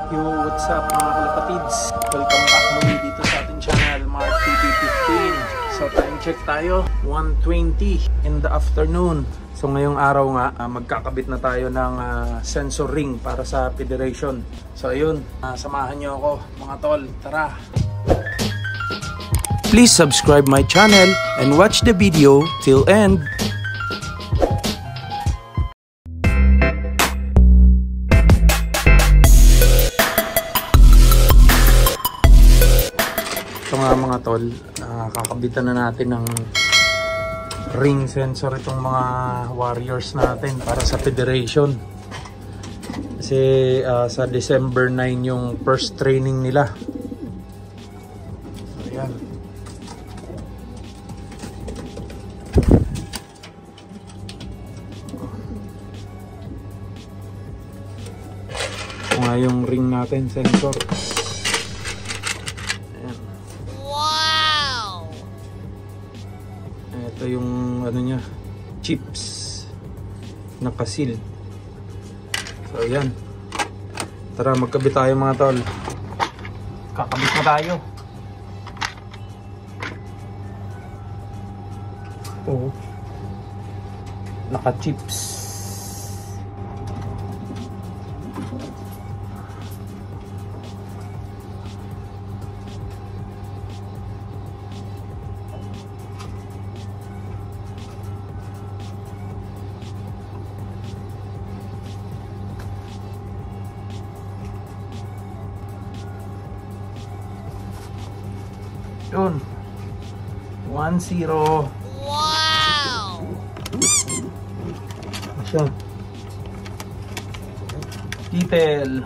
Yo, what's up mga kalapatids? Welcome back muli dito sa ating channel, Mark TV15. So time check tayo, 1:20 in the afternoon. So ngayong araw nga, magkakabit na tayo ng sensor ring para sa federation. So ayun, samahan nyo ako mga tol, tara! Please subscribe my channel and watch the video till end. Ito nga mga tol, kakabitan na natin ng ring sensor itong mga warriors natin para sa federation. Kasi sa December 9 yung first training nila. Ayan. Ito nga yung ring natin sensor. Ito yung ano niya, chips nakasil. So ayan, tara magkabit tayo mga tol. Kakabit na tayo. Oh, naka chips. Yun, 1-0. Wow! Masya. Detail.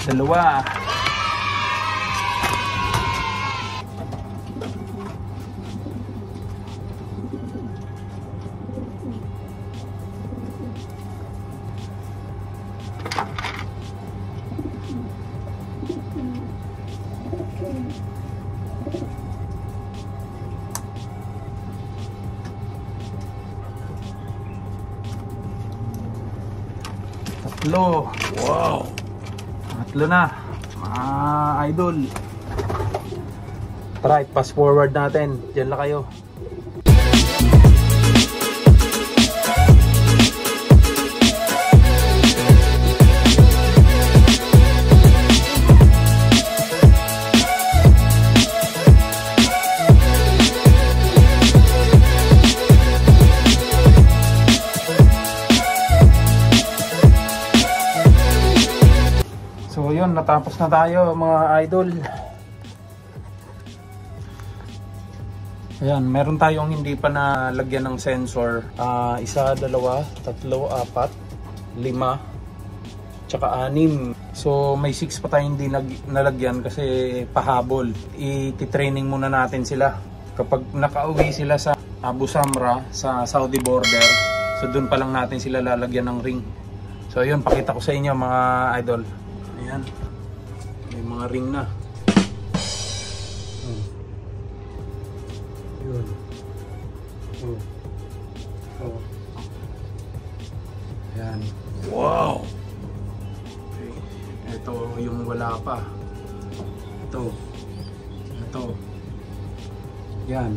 Dalawa. Tatlo. Wow. Tatlo na, mga idol. Tara, pass forward natin. Diyan lang kayo. So yun, natapos na tayo mga idol. Ayan, meron tayong hindi pa nalagyan ng sensor. Isa, dalawa, tatlo, apat, lima, tsaka 6. So may 6 pa tayong hindi nalagyan kasi pahabol. I-training muna natin sila. Kapag nakauwi sila sa Abu Samra, sa Saudi border, so dun pa lang natin sila lalagyan ng ring. So yun, pakita ko sa inyo mga idol. Ayan, may mga ring na. Yun. Ayan. Wow! Okay. Ito yung wala pa. Ito. Yan.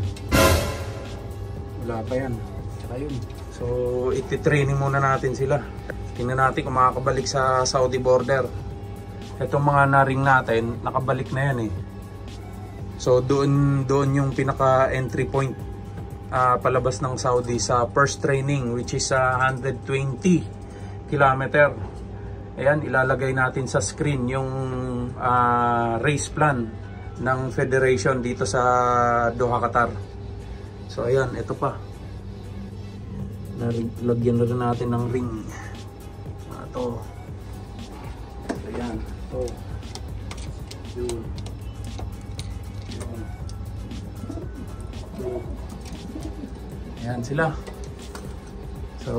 Wala pa yan. Tsaka yun. So, iti-training muna natin sila. Tingnan natin kung makakabalik sa Saudi border. Itong mga na-ring natin, nakabalik na yan eh. So doon yung pinaka-entry point palabas ng Saudi sa first training, which is 120 kilometer. Ayan, ilalagay natin sa screen yung race plan ng federation dito sa Doha, Qatar. So ayan, ito pa. Lagyan na rin natin ng ring. Ito. Ayan, ito. Yun. Ayan sila. So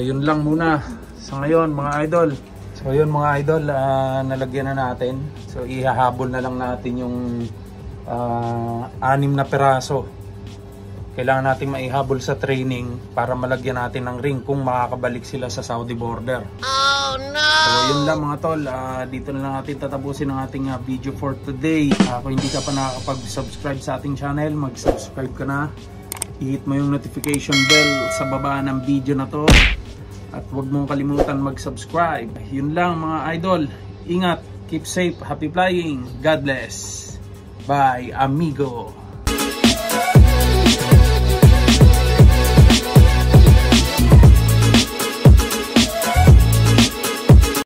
yun lang muna sa ngayon mga idol. So yun mga idol, nalagyan na natin. So ihahabol na lang natin yung 6 na peraso. Kailangan natin maihabol sa training para malagyan natin ng ring kung makakabalik sila sa Saudi border. Oh no! So yun lang mga tol, dito na lang natin tatapusin ang ating video for today. Kung hindi ka pa nakakapag-subscribe sa ating channel, mag-subscribe ka na. I-hit mo yung notification bell sa baba ng video na to. At huwag mong kalimutan mag-subscribe. Yun lang mga idol. Ingat, keep safe, happy flying. God bless. Bye, amigo.